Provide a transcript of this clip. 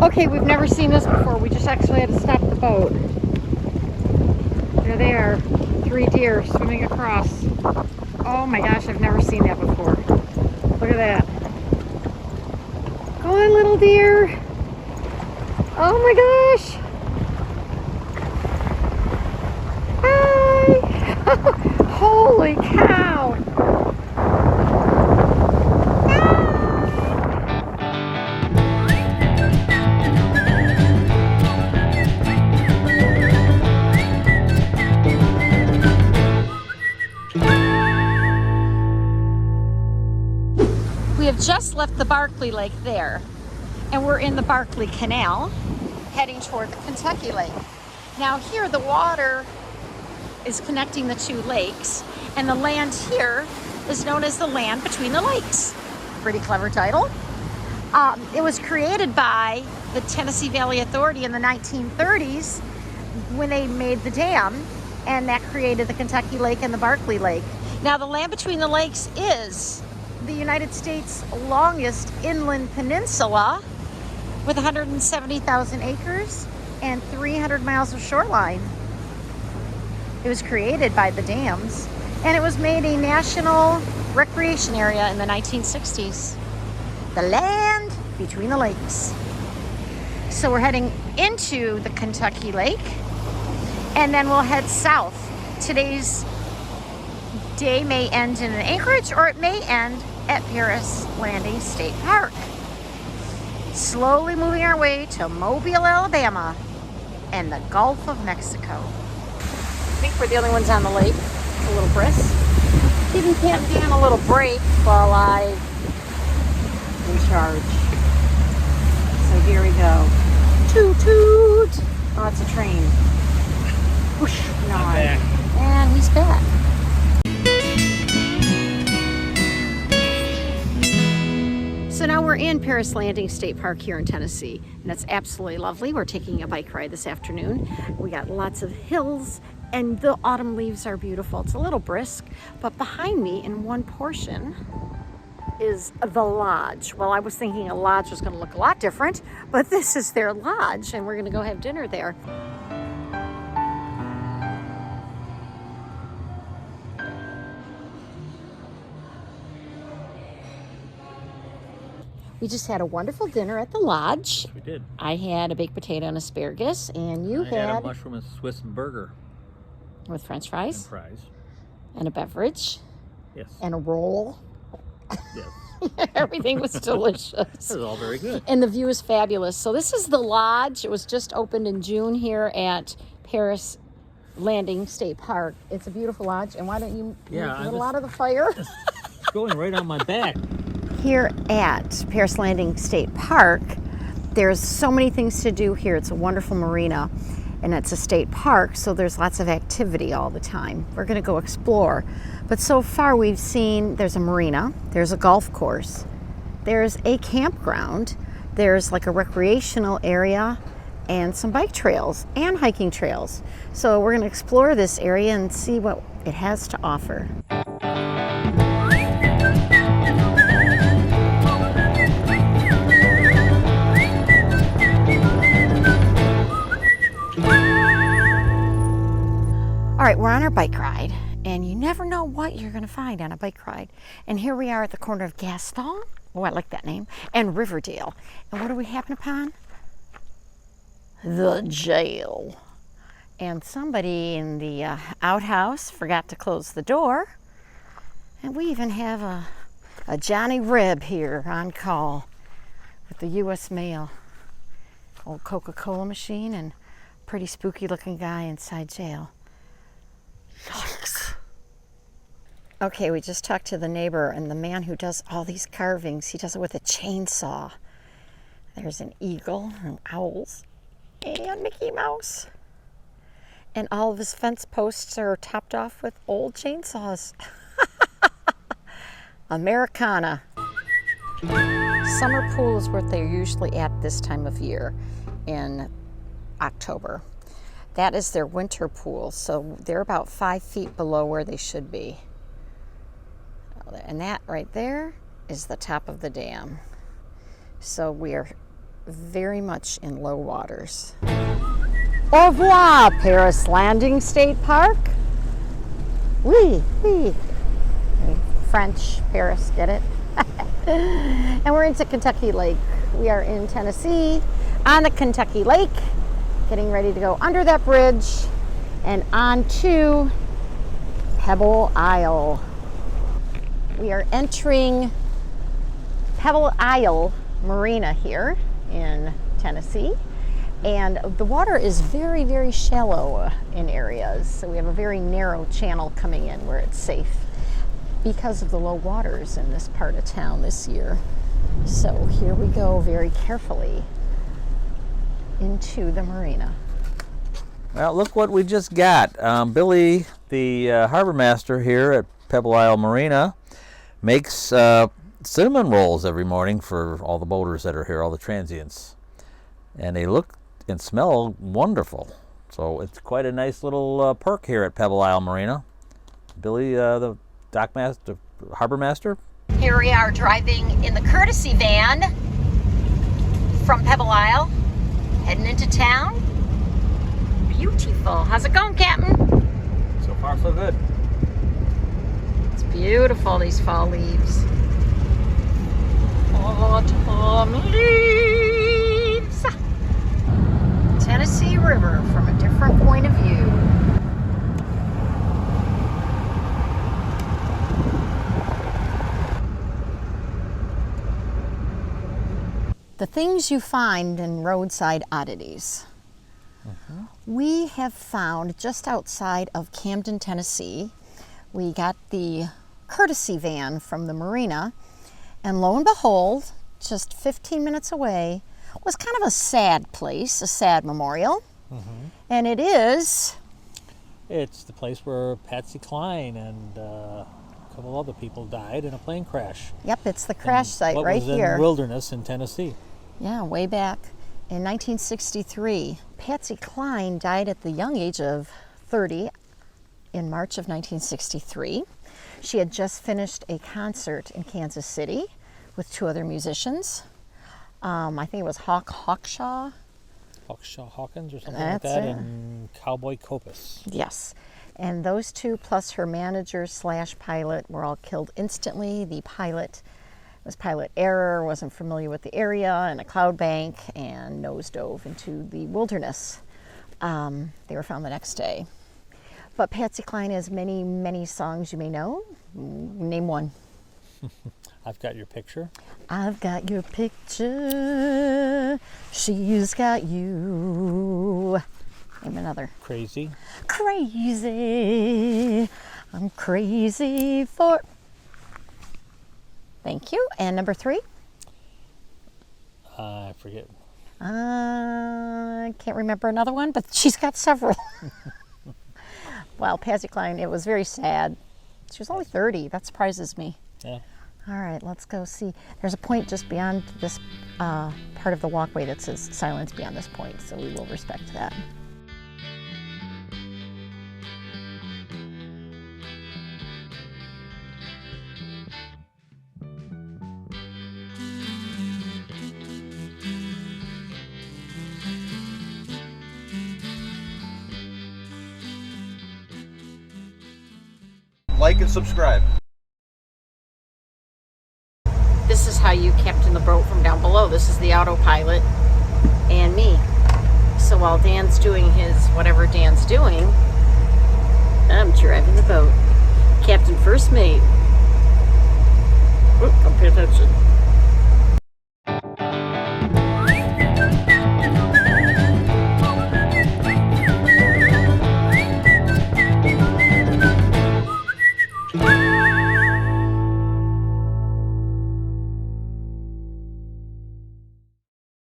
Okay, we've never seen this before. We just actually had to stop the boat. There they are. 3 deer swimming across. Oh my gosh, I've never seen that before. Look at that. Go on, little deer. Oh my gosh. Hi. Holy cow. We have just left the Barkley Lake there, and we're in the Barkley Canal, heading toward the Kentucky Lake. Now here the water is connecting the 2 lakes, and the land here is known as the land between the lakes. Pretty clever title. It was created by the Tennessee Valley Authority in the 1930s when they made the dam, and that created the Kentucky Lake and the Barkley Lake. Now the land between the lakes is the United States' longest inland peninsula with 170,000 acres and 300 miles of shoreline. It was created by the dams, and it was made a national recreation area in the 1960s. The land between the lakes. So we're heading into the Kentucky Lake, and then we'll head south. Today's day may end in Anchorage, or it may end at Paris Landing State Park. Slowly moving our way to Mobile, Alabama, and the Gulf of Mexico. I think we're the only ones on the lake. It's a little brisk. Even can't be on a little break while I recharge. So here we go. Toot toot! Oh, it's a train. Whoosh! No, and he's back. So now we're in Paris Landing State Park here in Tennessee, and it's absolutely lovely. We're taking a bike ride this afternoon. We got lots of hills, and the autumn leaves are beautiful. It's a little brisk, but behind me in one portion is the lodge. Well, I was thinking a lodge was going to look a lot different, but this is their lodge, and we're going to go have dinner there. We just had a wonderful dinner at the lodge. Yes, we did. I had a baked potato and asparagus, and you I had a mushroom and Swiss burger. With French fries. And fries. And a beverage. Yes. And a roll. Yes. Everything was delicious. It was all very good. And the view is fabulous. So this is the lodge. It was just opened in June here at Paris Landing State Park. It's a beautiful lodge. And why don't you move a little out of the fire? It's going right on my back. Here at Paris Landing State Park, there's so many things to do here. It's a wonderful marina, and it's a state park, so there's lots of activity all the time. We're going to go explore. But so far we've seen there's a marina, there's a golf course, there's a campground, there's like a recreational area, and some bike trails and hiking trails. So we're going to explore this area and see what it has to offer. All right, we're on our bike ride, and you never know what you're going to find on a bike ride. And here we are at the corner of Gaston, oh, I like that name, and Riverdale. And what do we happen upon? The jail. And somebody in the outhouse forgot to close the door. And we even have a Johnny Reb here on call with the U.S. Mail. Old Coca-Cola machine and pretty spooky looking guy inside jail. Yikes. Okay, we just talked to the neighbor, and the man who does all these carvings, he does it with a chainsaw. There's an eagle and owls and Mickey Mouse. And all of his fence posts are topped off with old chainsaws. Americana. Summer pool is what they're usually at this time of year in October. That is their winter pool, so they're about 5 feet below where they should be. And that right there is the top of the dam. So we are very much in low waters. Au revoir, Paris Landing State Park. Oui, oui. French, Paris, get it? And we're into Kentucky Lake. We are in Tennessee on the Kentucky Lake, getting ready to go under that bridge and on to Pebble Isle. We are entering Pebble Isle Marina here in Tennessee, and the water is very, very shallow in areas, so we have a very narrow channel coming in where it's safe because of the low waters in this part of town this year. So here we go very carefully into the marina. Well, look what we just got. Billy, the harbor master here at Pebble Isle Marina, makes cinnamon rolls every morning for all the boaters that are here, all the transients. And they look and smell wonderful. So it's quite a nice little perk here at Pebble Isle Marina. Billy, the dock master, harbor master. Here we are driving in the courtesy van from Pebble Isle, heading into town. Beautiful. How's it going, Captain? So far, so good. It's beautiful, these fall leaves. Autumn leaves. Tennessee River from a different point of view. The things you find in roadside oddities. We have found just outside of Camden, Tennessee, we got the courtesy van from the marina, and lo and behold, just 15 minutes away was kind of a sad place, a sad memorial. And it is... It's the place where Patsy Cline and a couple other people died in a plane crash. Yep, it's the crash site What right was here. in the wilderness in Tennessee. Yeah, way back in 1963. Patsy Cline died at the young age of 30 in March of 1963. She had just finished a concert in Kansas City with two other musicians. I think it was Hawkshaw. Hawkins or something That's like that, it. and Cowboy Copus. Yes. And those two, plus her manager / pilot, were all killed instantly. The pilot was pilot error, wasn't familiar with the area, and a cloud bank, and nosedove into the wilderness. They were found the next day. But Patsy Cline has many, many songs you may know. Name one. I've got your picture. I've got your picture. She's got you. Name another. Crazy. Crazy. I'm crazy for... Thank you. And number 3? I forget. I can't remember another one, but she's got several. Well, Patsy Cline, it was very sad. She was only 30. That surprises me. Yeah. All right, let's go see. There's a point just beyond this part of the walkway that says silence beyond this point, so we will respect that. Like and subscribe. This is how you captain the boat from down below. This is the autopilot and me. So while Dan's doing his whatever Dan's doing, I'm driving the boat. Captain first mate. Oop, don't pay attention.